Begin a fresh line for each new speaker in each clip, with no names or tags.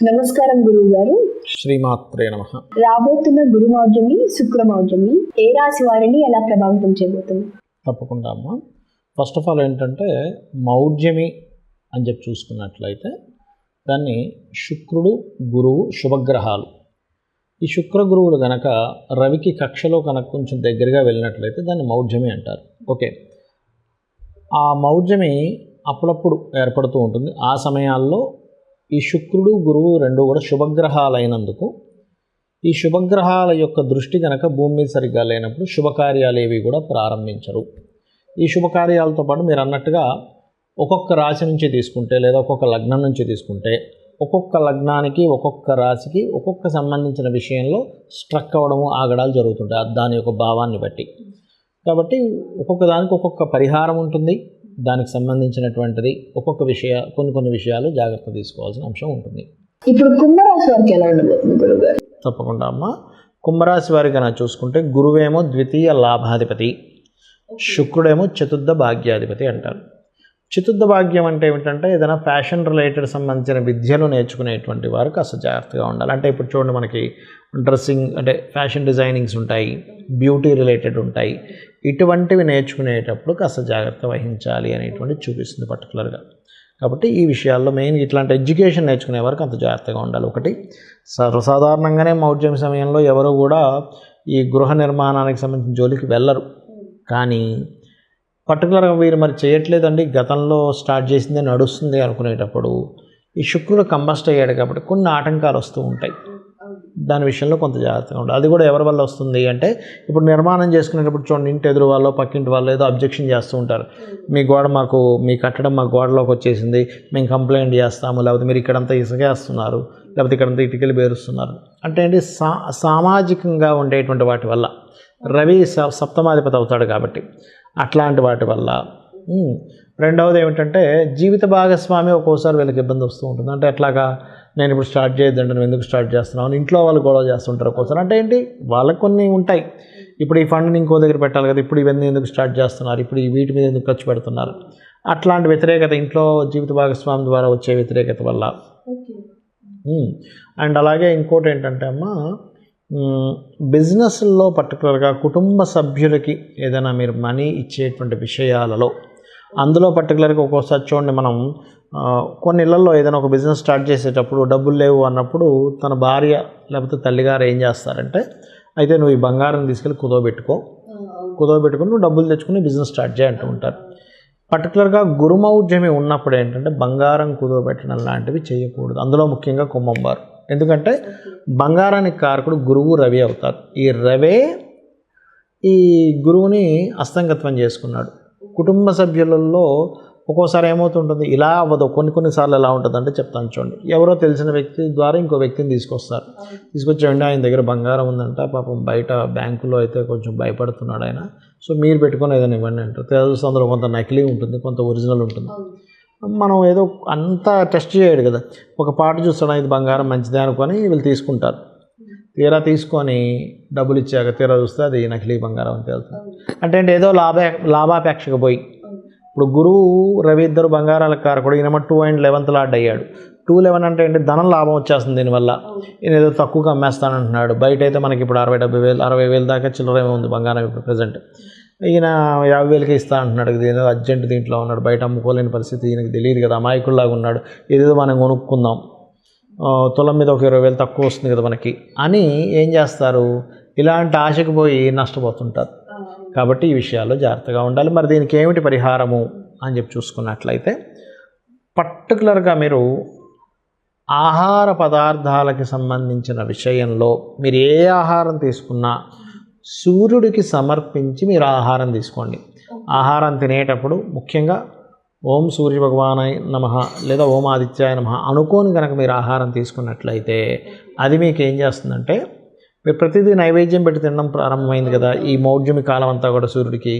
నమస్కారం గురువు గారు.
శ్రీమాత్రే నమః.
రాబోతున్న గురుమౌఢ్యమి, శుక్రమౌఢ్యమి ఏ రాశి వారిని ఎలా ప్రభావితం చేయబోతుంది?
తప్పకుండా అమ్మా. ఫస్ట్ ఆఫ్ ఆల్ ఏంటంటే మౌఢ్యమి అని చెప్పి చూసుకున్నట్లయితే దాన్ని శుక్రుడు, గురువు, శుభగ్రహాలు. ఈ శుక్ర గురువులు కనుక రవికి కక్షలో కనుక కొంచెం దగ్గరగా వెళ్ళినట్లయితే దాన్ని మౌఢ్యమి అంటారు. ఓకే, ఆ మౌఢ్యమి అప్పుడప్పుడు ఏర్పడుతూ ఉంటుంది. ఆ సమయాల్లో ఈ శుక్రుడు, గురువు రెండు కూడా శుభగ్రహాలైనందుకు ఈ శుభగ్రహాల యొక్క దృష్టి కనుక భూమి మీద సరిగ్గా లేనప్పుడు శుభకార్యాలు ఏవి కూడా ప్రారంభించరు. ఈ శుభకార్యాలతో పాటు మీరు అన్నట్టుగా ఒక్కొక్క రాశి నుంచి తీసుకుంటే లేదా ఒక్కొక్క లగ్నం నుంచి తీసుకుంటే ఒక్కొక్క లగ్నానికి ఒక్కొక్క రాశికి ఒక్కొక్క సంబంధించిన విషయంలో స్ట్రక్ అవ్వడము, ఆగడాలు జరుగుతుంటాయి దాని యొక్క భావాన్ని బట్టి. కాబట్టి ఒక్కొక్క దానికి ఒక్కొక్క పరిహారం ఉంటుంది. దానికి సంబంధించినటువంటిది ఒక్కొక్క కొన్ని విషయాలు జాగ్రత్త తీసుకోవాల్సిన అంశం ఉంటుంది.
ఇప్పుడు కుంభరాశి వారికి ఎలా ఉండబోతుంది గురువుగారు?
తప్పకుండా అమ్మ. కుంభరాశి వారికి కనుక చూసుకుంటే గురువేమో ద్వితీయ లాభాధిపతి, శుక్రుడేమో చతుర్థ భాగ్యాధిపతి అంటారు. చతుర్థ భాగ్యం అంటే ఏమిటంటే ఏదైనా ఫ్యాషన్ రిలేటెడ్ సంబంధించిన విద్యలు నేర్చుకునేటువంటి వారు కాస్త జాగ్రత్తగా ఉండాలి. అంటే ఇప్పుడు చూడండి, మనకి డ్రెస్సింగ్ అంటే ఫ్యాషన్ డిజైనింగ్స్ ఉంటాయి, బ్యూటీ రిలేటెడ్ ఉంటాయి. ఇటువంటివి నేర్చుకునేటప్పుడు కాస్త జాగ్రత్త వహించాలి అనేటువంటిది చూపిస్తుంది పర్టికులర్గా. కాబట్టి ఈ విషయాల్లో మెయిన్ ఇట్లాంటి ఎడ్యుకేషన్ నేర్చుకునే వరకు అంత జాగ్రత్తగా ఉండాలి. ఒకటి, సర్వసాధారణంగానే మౌఢ్యం సమయంలో ఎవరు కూడా ఈ గృహ నిర్మాణానికి సంబంధించిన జోలికి వెళ్ళరు. కానీ పర్టికులర్గా వీరు మరి చేయట్లేదండి, గతంలో స్టార్ట్ చేసిందే నడుస్తుంది అనుకునేటప్పుడు ఈ శుక్రుడు కంబస్ట్ అయ్యాడు కాబట్టి కొన్ని ఆటంకాలు వస్తూ ఉంటాయి. దాని విషయంలో కొంత జాగ్రత్తగా ఉండాలి. అది కూడా ఎవరి వల్ల వస్తుంది అంటే, ఇప్పుడు నిర్మాణం చేసుకునేటప్పుడు చూడండి, ఇంటి ఎదురు వాళ్ళు పక్కింటి వాళ్ళు ఏదో అబ్జెక్షన్ చేస్తూ ఉంటారు. మీ కట్టడం మా గోడలోకి వచ్చేసింది, మేము కంప్లైంట్ చేస్తాము, లేకపోతే మీరు ఇక్కడంతా ఇసుకేస్తున్నారు, లేకపోతే ఇక్కడంతా ఇటుకలు పేరుస్తున్నారు అంటే ఏంటి, సామాజికంగా ఉండేటువంటి వాటి వల్ల. రవి సప్తమాధిపతి అవుతాడు కాబట్టి అట్లాంటి వాటి వల్ల. రెండవది ఏమిటంటే జీవిత భాగస్వామి ఒక్కోసారి వీళ్ళకి ఇబ్బంది వస్తూ ఉంటుంది. అంటే అట్లాగా నేను ఇప్పుడు స్టార్ట్ చేయొద్దండి, నువ్వు ఎందుకు స్టార్ట్ చేస్తున్నావు, ఇంట్లో వాళ్ళు గొడవ చేస్తుంటారు ఒక్కోసారి. అంటే ఏంటి, వాళ్ళకి కొన్ని ఉంటాయి. ఇప్పుడు ఈ ఫండ్ని ఇంకో దగ్గర పెట్టాలి కదా, ఇప్పుడు ఇవన్నీ ఎందుకు స్టార్ట్ చేస్తున్నారు, ఇప్పుడు ఈ వీటి మీద ఎందుకు ఖర్చు పెడుతున్నారు, అట్లాంటి వ్యతిరేకత ఇంట్లో జీవిత భాగస్వామి ద్వారా వచ్చే వ్యతిరేకత వల్ల. అండ్ అలాగే ఇంకోటి ఏంటంటే అమ్మ, బిజినెస్లో పర్టికులర్గా కుటుంబ సభ్యులకి ఏదైనా మీరు మనీ ఇచ్చేటువంటి విషయాలలో, అందులో పర్టికులర్గా ఒక్కోసారి చూడండి, మనం కొన్ని ఇళ్లలో ఏదైనా ఒక బిజినెస్ స్టార్ట్ చేసేటప్పుడు డబ్బులు లేవు అన్నప్పుడు తన భార్య లేకపోతే తల్లిగారు ఏం చేస్తారంటే, అయితే నువ్వు ఈ బంగారం తీసుకెళ్ళి కుదవబెట్టుకుని నువ్వు డబ్బులు తెచ్చుకుని బిజినెస్ స్టార్ట్ చేయంటూ ఉంటారు. పర్టికులర్గా గురుమౌఢ్యమి ఉన్నప్పుడు ఏంటంటే బంగారం కుదవబెట్టడం లాంటివి చేయకూడదు. అందులో ముఖ్యంగా కుంభం వారు. ఎందుకంటే బంగారానికి కారకుడు గురువు, రవి అవుతారు. ఈ రవే ఈ గురువుని అస్తంగత్వం చేసుకున్నాడు. కుటుంబ సభ్యులలో ఒక్కోసారి ఏమవుతుంటుంది, ఇలా అవ్వదు, కొన్నిసార్లు ఎలా ఉంటుంది అంటే చెప్తాను చూడండి. ఎవరో తెలిసిన వ్యక్తి ద్వారా ఇంకో వ్యక్తిని తీసుకొచ్చేయండి, ఆయన దగ్గర బంగారం ఉందంట, పాపం బయట బ్యాంకులో అయితే కొంచెం భయపడుతున్నాడు ఆయన, సో మీరు పెట్టుకొని ఏదైనా ఇవ్వండి అంటారు. తెలుసు అందులో కొంత నకిలీ ఉంటుంది, కొంత ఒరిజినల్ ఉంటుంది. మనం ఏదో అంతా టెస్ట్ చేయడు కదా, ఒక పాట చూస్తాడు, ఇది బంగారం మంచిదే అనుకొని వీళ్ళు తీసుకుంటారు. తీరా తీసుకొని డబ్బులు ఇచ్చాక తీరా చూస్తే అది నకిలీ బంగారం అని తెలుస్తుంది. అంటే ఏదో లాభాపేక్షకు పోయి, ఇప్పుడు గురువు, రవి ఇద్దరు బంగారాలకు కారకుడు. ఈయన 2 and 11th లార్డ్ అయ్యాడు. 2-11 అంటే ఏంటి, ధనం లాభం వచ్చేస్తుంది దీనివల్ల. ఈయన ఏదో తక్కువగా అమ్మేస్తానంటున్నాడు. బయట అయితే మనకి ఇప్పుడు 60,000 దాకా చిల్లరేమో ఉంది బంగారం ఇప్పుడు ప్రజెంట్. ఈయన 50,000కి ఇస్తా అంటున్నాడు. ఏదో అర్జెంట్ దీంట్లో ఉన్నాడు, బయట అమ్ముకోలేని పరిస్థితి, ఈయనకి తెలియదు కదా, అమాయకుల్లాగా ఉన్నాడు. ఏదేదో మనం కొనుక్కుందాం, తులం మీద ఒక 20,000 తక్కువ వస్తుంది కదా మనకి అని ఏం చేస్తారు, ఇలాంటి ఆశకు పోయి నష్టపోతుంటారు. కాబట్టి ఈ విషయాల్లో జాగ్రత్తగా ఉండాలి. మరి దీనికి ఏమిటి పరిహారము అని చెప్పి చూసుకున్నట్లయితే, పర్టికులర్గా మీరు ఆహార పదార్థాలకి సంబంధించిన విషయంలో మీరు ఏ ఆహారం తీసుకున్నా సూర్యుడికి సమర్పించి మీరు ఆహారం తీసుకోండి. ఆహారం తినేటప్పుడు ముఖ్యంగా ఓం సూర్య భగవానాయ నమః లేదా ఓం ఆదిత్యాయ నమః అనుకోని కనుక మీరు ఆహారం తీసుకున్నట్లయితే అది మీకు ఏం చేస్తుందంటే, మీరు ప్రతిదీ నైవేద్యం పెట్టి తినడం ప్రారంభమైంది కదా ఈ మౌఢ్యమి కాలం అంతా కూడా సూర్యుడికి,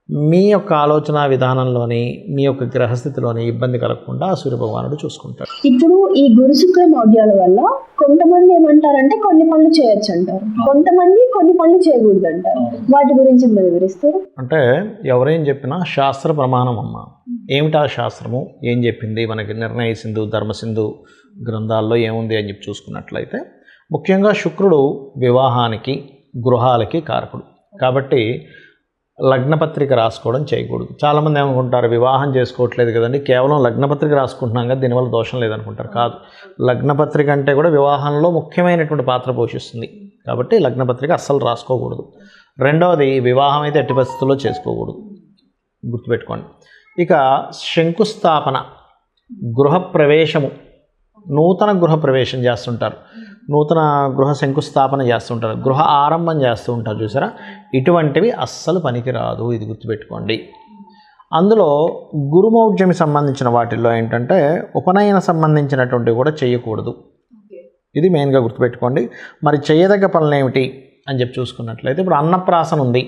మీ యొక్క ఆలోచన విధానంలోని మీ యొక్క గ్రహస్థితిలోని ఇబ్బంది కలగకుండా ఆ సూర్యభగవానుడు చూసుకుంటాడు.
ఇప్పుడు ఈ గురు శుక్ర మౌఢ్యాల వల్ల కొంతమంది ఏమంటారంటే కొన్ని పనులు చేయొచ్చు అంటారు, కొంతమంది కొన్ని పనులు చేయకూడదు అంటారు. వాటి గురించి మీరు వివరిస్తారు?
అంటే ఎవరేం చెప్పినా శాస్త్ర ప్రమాణం అమ్మ. ఏమిటా శాస్త్రము ఏం చెప్పింది మనకి నిర్ణయ సింధు ధర్మసింధు గ్రంథాల్లో ఏముంది అని చెప్పి చూసుకున్నట్లయితే ముఖ్యంగా శుక్రుడు వివాహానికి గృహాలకి కారకుడు కాబట్టి లగ్నపత్రిక రాసుకోవడం చేయకూడదు. చాలామంది ఏమనుకుంటారు వివాహం చేసుకోవట్లేదు కదండి, కేవలం లగ్నపత్రిక రాసుకుంటున్నాం కదా దీనివల్ల దోషం లేదనుకుంటారు. కాదు, లగ్నపత్రిక అంటే కూడా వివాహంలో ముఖ్యమైనటువంటి పాత్ర పోషిస్తుంది కాబట్టి లగ్నపత్రిక అస్సలు రాసుకోకూడదు. రెండవది వివాహం అయితే ఎట్టి పరిస్థితుల్లో చేసుకోకూడదు, గుర్తుపెట్టుకోండి. ఇక శంకుస్థాపన, గృహప్రవేశము, నూతన గృహప్రవేశం చేస్తుంటారు, నూతన గృహ శంకుస్థాపన చేస్తుంటారు, గృహ ఆరంభం చేస్తూ ఉంటారు చూసారా, ఇటువంటివి అస్సలు పనికిరాదు, ఇది గుర్తుపెట్టుకోండి. అందులో గురుమౌఢ్యమి సంబంధించిన వాటిల్లో ఏంటంటే ఉపనయన సంబంధించినటువంటివి కూడా చేయకూడదు, ఇది మెయిన్గా గుర్తుపెట్టుకోండి. మరి చేయదగ్గ పనులు ఏమిటి అని చెప్పి చూసుకున్నట్లయితే ఇప్పుడు అన్నప్రాసన ఉంది,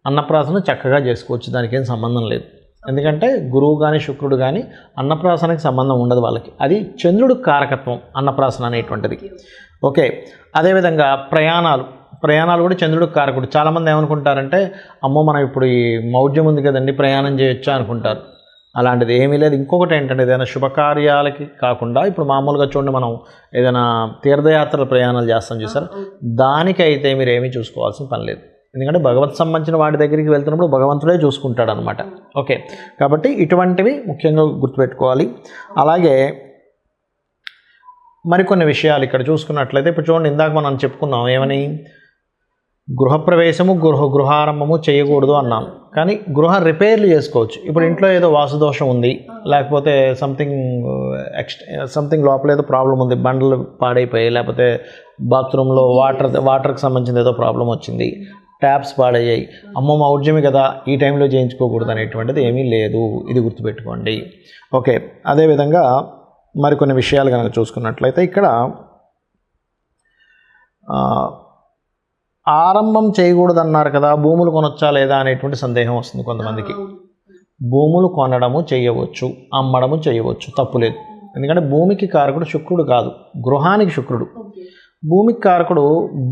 అన్నప్రాసన చక్కగా చేసుకోవచ్చు, దానికి ఏం సంబంధం లేదు. ఎందుకంటే గురువు కానీ శుక్రుడు కానీ అన్నప్రాసనకి సంబంధం ఉండదు వాళ్ళకి, అది చంద్రుడు కారకత్వం అన్నప్రాసన అనేటువంటిది. ఓకే, అదేవిధంగా ప్రయాణాలు కూడా చంద్రుడు కారకుడు. చాలామంది ఏమనుకుంటారంటే అమ్మో మనం ఇప్పుడు ఈ మౌఢ్యం ఉంది కదండి ప్రయాణం చేయొచ్చా అనుకుంటారు, అలాంటిది ఏమీ లేదు. ఇంకొకటి ఏంటంటే ఏదైనా శుభకార్యాలకి కాకుండా ఇప్పుడు మామూలుగా చూడండి మనం ఏదైనా తీర్థయాత్రల ప్రయాణాలు చేస్తాం చూసారు, దానికైతే మీరు ఏమీ చూసుకోవాల్సిన పని లేదు. ఎందుకంటే భగవత్ సంబంధించిన వాటి దగ్గరికి వెళ్తున్నప్పుడు భగవంతుడే చూసుకుంటాడు అనమాట. ఓకే, కాబట్టి ఇటువంటివి ముఖ్యంగా గుర్తుపెట్టుకోవాలి. అలాగే మరికొన్ని విషయాలు ఇక్కడ చూసుకున్నట్లయితే ఇప్పుడు చూడండి, ఇందాక మనం చెప్పుకున్నాం ఏమని, గృహప్రవేశము గృహారంభము చేయకూడదు అన్నాం, కానీ గృహ రిపేర్లు చేసుకోవచ్చు. ఇప్పుడు ఇంట్లో ఏదో వాస్తుదోషం ఉంది, లేకపోతే సంథింగ్ లోపల ఏదో ప్రాబ్లం ఉంది, బండలు పాడైపోయాయి, లేకపోతే బాత్రూంలో వాటర్కి సంబంధించిన ఏదో ప్రాబ్లం వచ్చింది, ట్యాప్స్ పాడయ్యాయి, అమ్మ మౌఢ్యమి కదా ఈ టైంలో చేయించుకోకూడదు అనేటువంటిది ఏమీ లేదు, ఇది గుర్తుపెట్టుకోండి. ఓకే, అదేవిధంగా మరికొన్ని విషయాలు కనుక చూసుకున్నట్లయితే ఇక్కడ ఆరంభం చేయకూడదు అన్నారు కదా, భూములు కొనొచ్చా లేదా అనేటువంటి సందేహం వస్తుంది కొంతమందికి. భూములు కొనడము చేయవచ్చు, అమ్మడము చేయవచ్చు, తప్పులేదు. ఎందుకంటే భూమికి కారకుడు శుక్రుడు కాదు, గృహానికి శుక్రుడు. భూమికి కారకుడు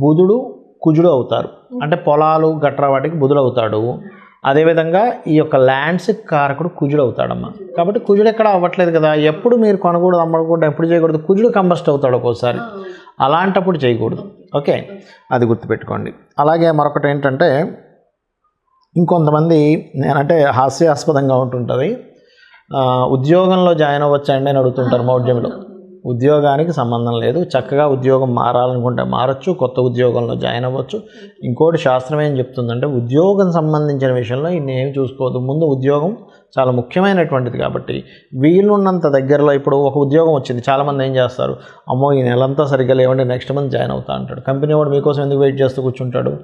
బుధుడు కుజుడు అవుతారు, అంటే పొలాలు గట్రా వాటికి బుధుడు అవుతాడు. అదేవిధంగా ఈ యొక్క ల్యాండ్స్కి కారకుడు కుజుడు అవుతాడమ్మా. కాబట్టి కుజుడు ఎక్కడ అవ్వట్లేదు కదా, ఎప్పుడు మీరు కొనకూడదు అమ్మకూడదు ఎప్పుడు చేయకూడదు, కుజుడు కంబస్ట్ అవుతాడు ఒక్కోసారి, అలాంటప్పుడు చేయకూడదు. ఓకే, అది గుర్తుపెట్టుకోండి. అలాగే మరొకటి ఏంటంటే ఇంకొంతమంది నేనంటే హాస్యాస్పదంగా ఉంటుంటుంది, ఉద్యోగంలో జాయిన్ అవ్వచ్చండి అని అడుగుతుంటారు మౌఢ్యంలో. ఉద్యోగానికి సంబంధం లేదు, చక్కగా ఉద్యోగం మారాలనుకుంటే మారచ్చు, కొత్త ఉద్యోగంలో జాయిన్ అవ్వచ్చు. ఇంకోటి శాస్త్రం ఏం చెప్తుందంటే ఉద్యోగం సంబంధించిన విషయంలో ఇన్నేమి చూసుకోవద్దు, ముందు ఉద్యోగం చాలా ముఖ్యమైనటువంటిది. కాబట్టి వీలున్నంత దగ్గరలో ఇప్పుడు ఒక ఉద్యోగం వచ్చింది, చాలామంది ఏం చేస్తారు, అమ్మో ఈ నెలంతా సరిగ్గా లేవండి నెక్స్ట్ మంత్ జాయిన్ అవుతా అంటాడు. కంపెనీ వాడు మీకోసం ఎందుకు వెయిట్ చేస్తూ కూర్చుంటాడు,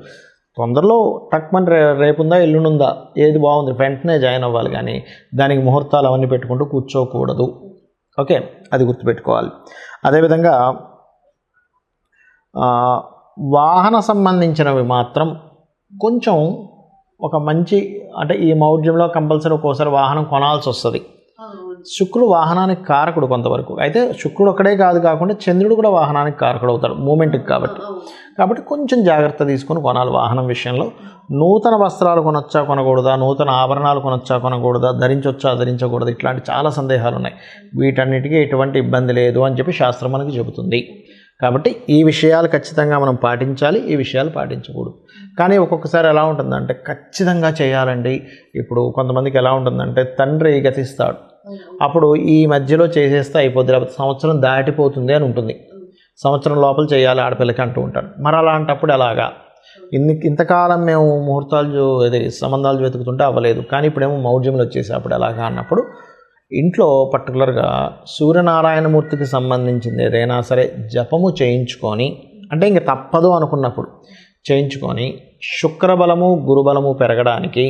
తొందరలో టక్మని రేపుందా ఎల్లుండుందా ఏది బాగుంది వెంటనే జాయిన్ అవ్వాలి, కానీ దానికి ముహూర్తాలు అవన్నీ పెట్టుకుంటూ కూర్చోకూడదు. ఓకే, అది గుర్తుపెట్టుకోవాలి. అదేవిధంగా వాహన సంబంధించినవి మాత్రం కొంచెం ఒక మంచి, అంటే ఈ మౌఢ్యంలో కంపల్సరీ ఒక్కోసారి వాహనం కొనాల్సి వస్తుంది. శుక్రుడు వాహనానికి కారకుడు కొంతవరకు, అయితే శుక్రుడు ఒక్కడే కాకుండా చంద్రుడు కూడా వాహనానికి కారకుడు అవుతాడు మూమెంట్కి. కాబట్టి కొంచెం జాగ్రత్త తీసుకొని కొనాలి వాహనం విషయంలో. నూతన వస్త్రాలు కొనొచ్చా కొనకూడదా, నూతన ఆభరణాలు కొనొచ్చా కొనకూడదా, ధరించొచ్చా ధరించకూడదు, ఇట్లాంటి చాలా సందేహాలు ఉన్నాయి. వీటన్నిటికీ ఎటువంటి ఇబ్బంది లేదు అని చెప్పి శాస్త్రం మనకి చెబుతుంది. కాబట్టి ఈ విషయాలు ఖచ్చితంగా మనం పాటించాలి, ఈ విషయాలు పాటించకూడదు. కానీ ఒక్కొక్కసారి ఎలా ఉంటుందంటే ఖచ్చితంగా చేయాలండి. ఇప్పుడు కొంతమందికి ఎలా ఉంటుందంటే తండ్రి గతిస్తాడు, అప్పుడు ఈ మధ్యలో చేసేస్తే అయిపోద్ది, లేకపోతే సంవత్సరం దాటిపోతుంది అని ఉంటుంది, సంవత్సరం లోపల చేయాలి ఆడపిల్లకి అంటూ ఉంటాడు. మరి అలాంటప్పుడు ఎలాగా, ఇంతకాలం మేము ముహూర్తాలు సంబంధాలు వెతుకుతుంటే అవ్వలేదు, కానీ ఇప్పుడేమో మౌఢ్యములు వచ్చేసి అప్పుడు ఎలాగా అన్నప్పుడు ఇంట్లో పర్టికులర్గా సూర్యనారాయణమూర్తికి సంబంధించింది ఏదైనా సరే జపము చేయించుకొని, అంటే ఇంక తప్పదు అనుకున్నప్పుడు చేయించుకొని శుక్రబలము గురుబలము పెరగడానికి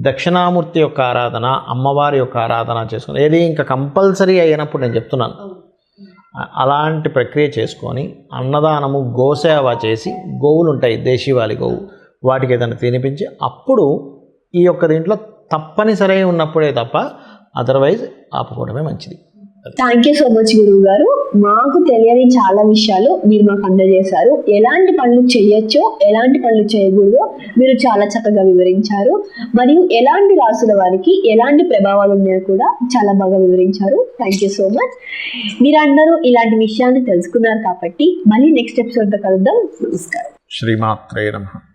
దక్షిణామూర్తి యొక్క ఆరాధన, అమ్మవారి యొక్క ఆరాధన చేసుకుని, ఏది ఇంకా కంపల్సరీ అయినప్పుడు నేను చెప్తున్నాను, అలాంటి ప్రక్రియ చేసుకొని అన్నదానము గోసేవ చేసి, గోవులు ఉంటాయి దేశీవాలి గోవు, వాటికి ఏదైనా తినిపించి అప్పుడు ఈ యొక్క దీంట్లో తప్పనిసరి ఉన్నప్పుడే తప్ప అదర్వైజ్ ఆపుకోవడమే మంచిది.
థ్యాంక్ యూ సో మచ్ గురువు గారు. మాకు తెలియని చాలా విషయాలు మీరు మాకు అందజేశారు. ఎలాంటి పనులు చేయొచ్చో ఎలాంటి పనులు చేయకూడదో మీరు చాలా చక్కగా వివరించారు. మరియు ఎలాంటి రాసుల వారికి ఎలాంటి ప్రభావాలు ఉన్నాయో కూడా చాలా బాగా వివరించారు. Thank you so much. మీరందరూ ఇలాంటి విషయాన్ని తెలుసుకున్నారు కాబట్టి మళ్ళీ నెక్స్ట్ ఎపిసోడ్తో కలుద్దాం. నమస్కారం.
శ్రీమాత్రే నమః.